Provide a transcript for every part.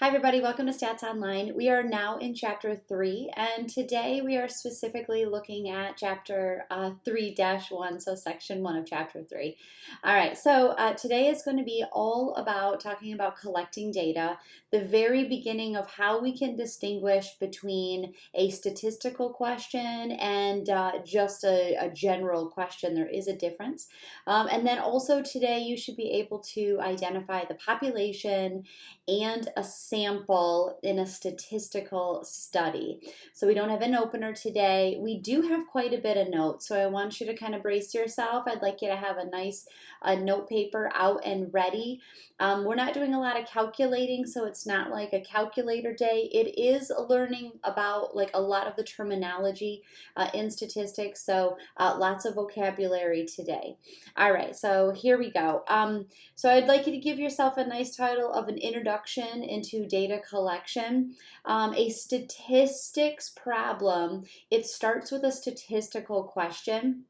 everybody, welcome to Stats Online. We are now in Chapter 3, and today we are specifically looking at Chapter 3-1, so Section 1 of Chapter 3. All right, so today is going to be all about talking about collecting data, the very beginning of how we can distinguish between a statistical question and just a general question. There is a difference. And then also today you should be able to identify the population and a sample in a statistical study. So we don't have an opener today. We do have quite a bit of notes, so I want you to kind of brace yourself. I'd like you to have a nice note paper out and ready. We're not doing a lot of calculating, so it's not like a calculator day. It is learning about like a lot of the terminology in statistics, so lots of vocabulary today. All right, so here we go. So I'd like you to give yourself a nice title of an introduction into data collection. A statistics problem, it starts with a statistical question.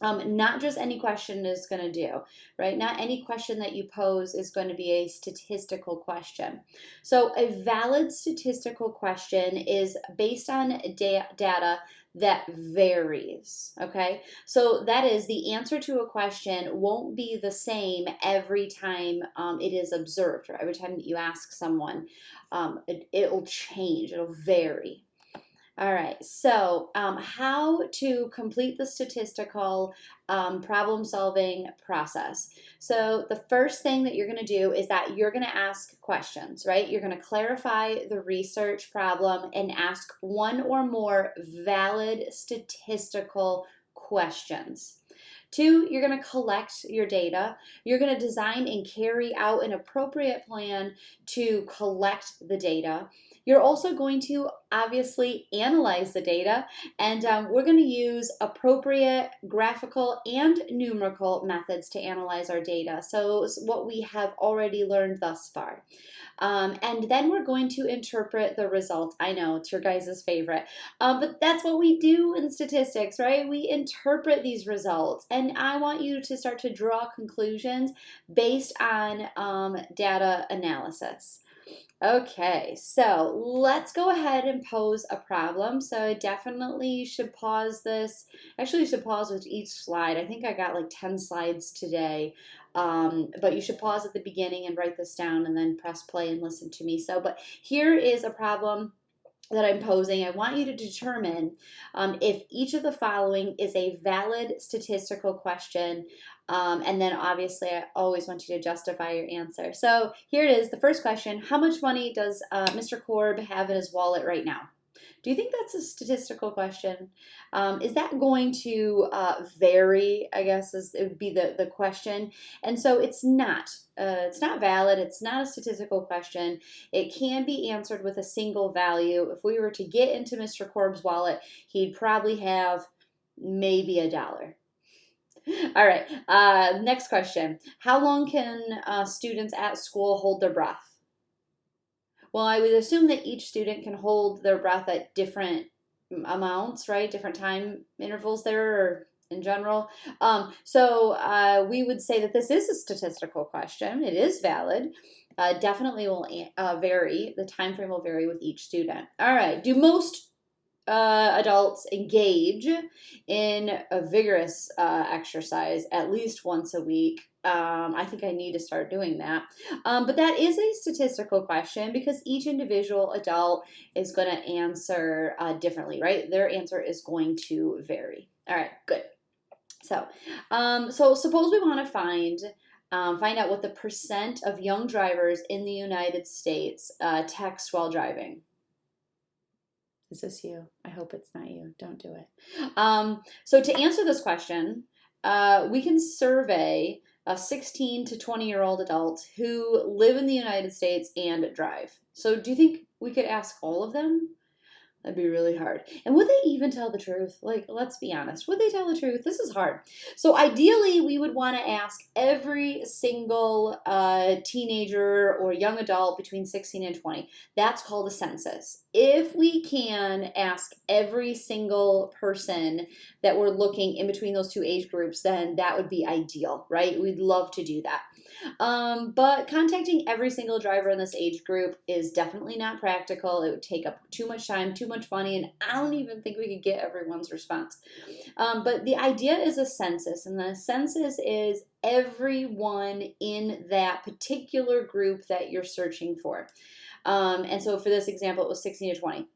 Not just any question is going to do, right? Not any question that you pose is going to be a statistical question. So a valid statistical question is based on data that varies, okay? So that is, the answer to a question won't be the same every time it is observed, or every time that you ask someone. It'll change, it'll vary. All right, so how to complete the statistical problem-solving process. So the first thing that you're going to do is that you're going to ask questions, right? You're going to clarify the research problem and ask one or more valid statistical questions. 2, you're going to collect your data. You're going to design and carry out an appropriate plan to collect the data. You're also going to obviously analyze the data, and we're going to use appropriate graphical and numerical methods to analyze our data. So it's what we have already learned thus far. And then we're going to interpret the results. I know, it's your guys' favorite. But that's what we do in statistics, right? We interpret these results. And I want you to start to draw conclusions based on data analysis. Okay, so let's go ahead and pose a problem. So definitely you should pause this. Actually, you should pause with each slide. I think I got like 10 slides today. But you should pause at the beginning and write this down and then press play and listen to me. But here is a problem that I'm posing. I want you to determine if each of the following is a valid statistical question, and then obviously I always want you to justify your answer. So here it is, the first question: how much money does Mr. Korb have in his wallet right now? Do you think that's a statistical question? Is that going to vary, I guess it would be the question. And so it's not valid. It's not a statistical question. It can be answered with a single value. If we were to get into Mr. Korb's wallet, he'd probably have maybe $1. All right, next question. How long can students at school hold their breath? Well, I would assume that each student can hold their breath at different amounts, right? Different time intervals there, or in general. So we would say that this is a statistical question. It is valid. Definitely will vary. The time frame will vary with each student. All right. Do most adults engage in a vigorous exercise at least once a week? I think I need to start doing that. But that is a statistical question because each individual adult is going to answer differently, right? Their answer is going to vary. All right, good. So suppose we want to find out what the percent of young drivers in the United States text while driving. Is this you? I hope it's not you. Don't do it. So to answer this question, we can survey 16 to 20-year-old adults who live in the United States and drive. So do you think we could ask all of them? That'd be really hard. And would they even tell the truth? Like, let's be honest. Would they tell the truth? This is hard. So ideally, we would want to ask every single teenager or young adult between 16 and 20. That's called a census. If we can ask every single person that we're looking in between those two age groups, then that would be ideal, right? We'd love to do that. But contacting every single driver in this age group is definitely not practical. It would take up too much time, too much money, and I don't even think we could get everyone's response. But the idea is a census, and the census is everyone in that particular group that you're searching for. And so for this example, it was 16 to 20.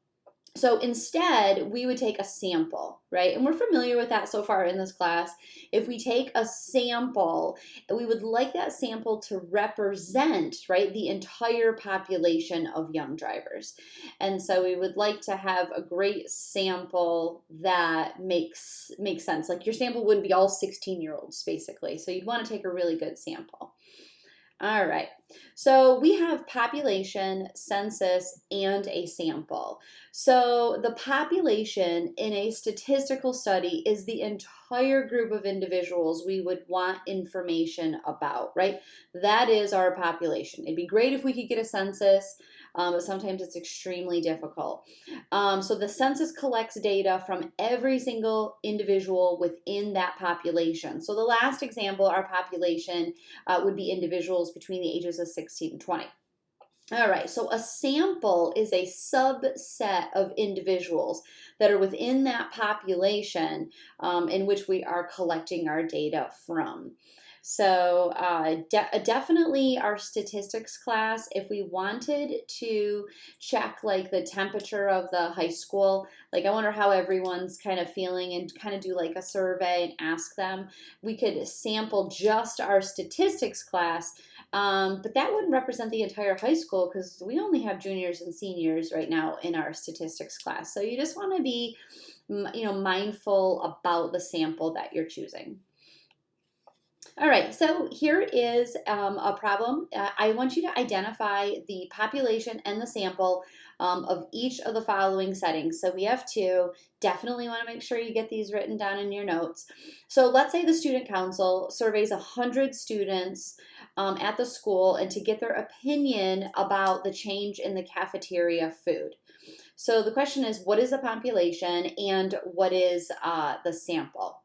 So instead, we would take a sample, right? And we're familiar with that so far in this class. If we take a sample, we would like that sample to represent, right, the entire population of young drivers. And so we would like to have a great sample that makes sense. Like your sample wouldn't be all 16-year-olds, basically. So you'd want to take a really good sample. All right, so we have population, census, and a sample. So the population in a statistical study is the entire group of individuals we would want information about, right? That is our population. It'd be great if we could get a census, but sometimes it's extremely difficult. So the census collects data from every single individual within that population. So the last example, our population would be individuals between the ages of 16 and 20. All right, so a sample is a subset of individuals that are within that population in which we are collecting our data from. So definitely our statistics class, if we wanted to check like the temperature of the high school, like I wonder how everyone's kind of feeling and kind of do like a survey and ask them, we could sample just our statistics class. But that wouldn't represent the entire high school because we only have juniors and seniors right now in our statistics class. So you just want to be, mindful about the sample that you're choosing. All right, so here is a problem. I want you to identify the population and the sample of each of the following settings. So we have two. Definitely want to make sure you get these written down in your notes. So let's say the student council surveys 100 students at the school and to get their opinion about the change in the cafeteria food. So the question is, what is the population and what is the sample?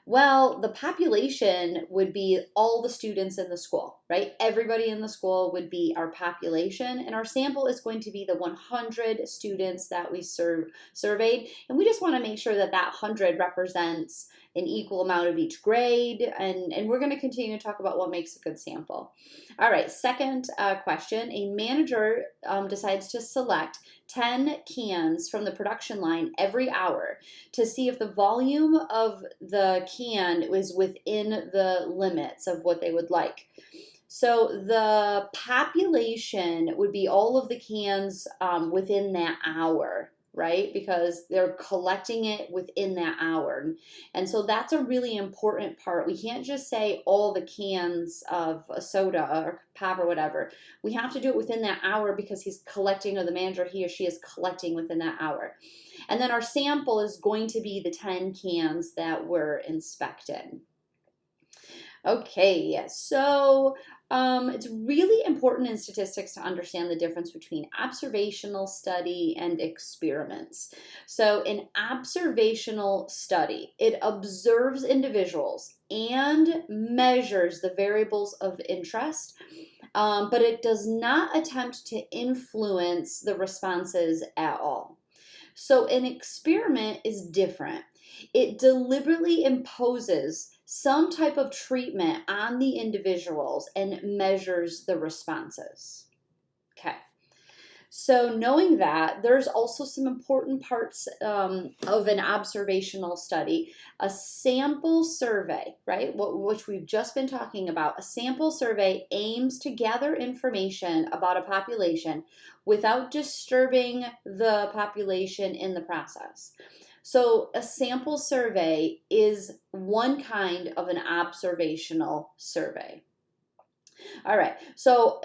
Well, the population would be all the students in the school, right? Everybody in the school would be our population, and our sample is going to be the 100 students that we surveyed. And we just want to make sure that that 100 represents an equal amount of each grade, and we're going to continue to talk about what makes a good sample. All right, second question. A manager decides to select 10 cans from the production line every hour to see if the volume of the can is within the limits of what they would like. So the population would be all of the cans within that hour, right? Because they're collecting it within that hour. And so that's a really important part. We can't just say all the cans of a soda or pop or whatever. We have to do it within that hour because he's collecting, or the manager, he or she is collecting within that hour. And then our sample is going to be the 10 cans that were inspected. Okay, so it's really important in statistics to understand the difference between observational study and experiments. So an observational study, it observes individuals and measures the variables of interest, but it does not attempt to influence the responses at all. So an experiment is different. It deliberately imposes some type of treatment on the individuals and measures the responses. Okay. So knowing that, there's also some important parts of an observational study. A sample survey, right, which we've just been talking about. A sample survey aims to gather information about a population without disturbing the population in the process. So a sample survey is one kind of an observational survey. All right, so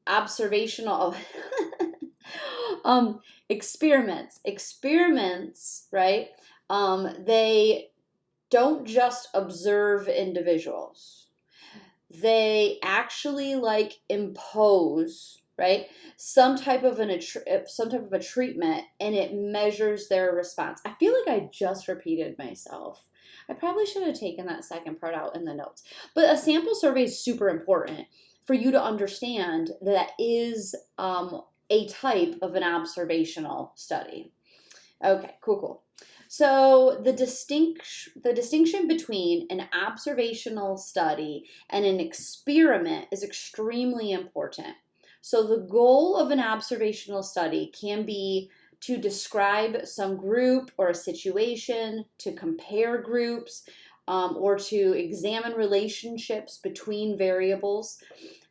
observational Experiments, right? They don't just observe individuals. They actually like impose, right, some type of a treatment, and it measures their response. I feel like I just repeated myself. I probably should have taken that second part out in the notes. But a sample survey is super important for you to understand that is a type of an observational study. Okay, cool. So the distinction between an observational study and an experiment is extremely important. So the goal of an observational study can be to describe some group or a situation, to compare groups, or to examine relationships between variables.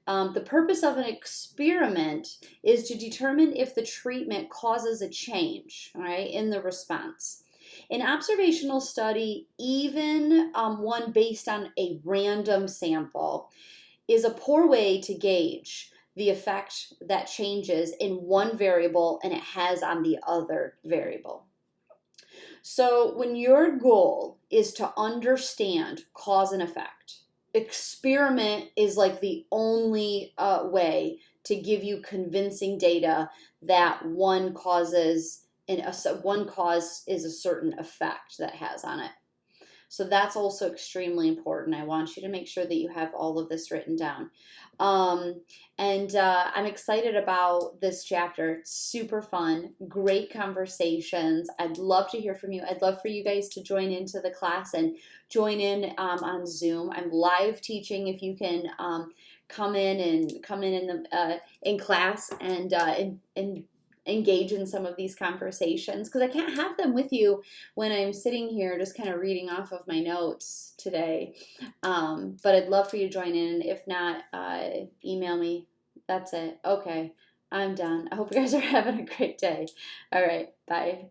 The purpose of an experiment is to determine if the treatment causes a change, all right, in the response. An observational study, even one based on a random sample, is a poor way to gauge the effect that changes in one variable and it has on the other variable. So when your goal is to understand cause and effect, experiment is like the only way to give you convincing data that one cause is a certain effect that has on it. So that's also extremely important. I want you to make sure that you have all of this written down. I'm excited about this chapter. It's super fun, great conversations. I'd love to hear from you. I'd love for you guys to join into the class and join in on Zoom. I'm live teaching. If you can come in in class and engage in some of these conversations, because I can't have them with you when I'm sitting here just kind of reading off of my notes today. But I'd love for you to join in. If not, email me. That's it. Okay, I'm done. I hope you guys are having a great day. All right, bye.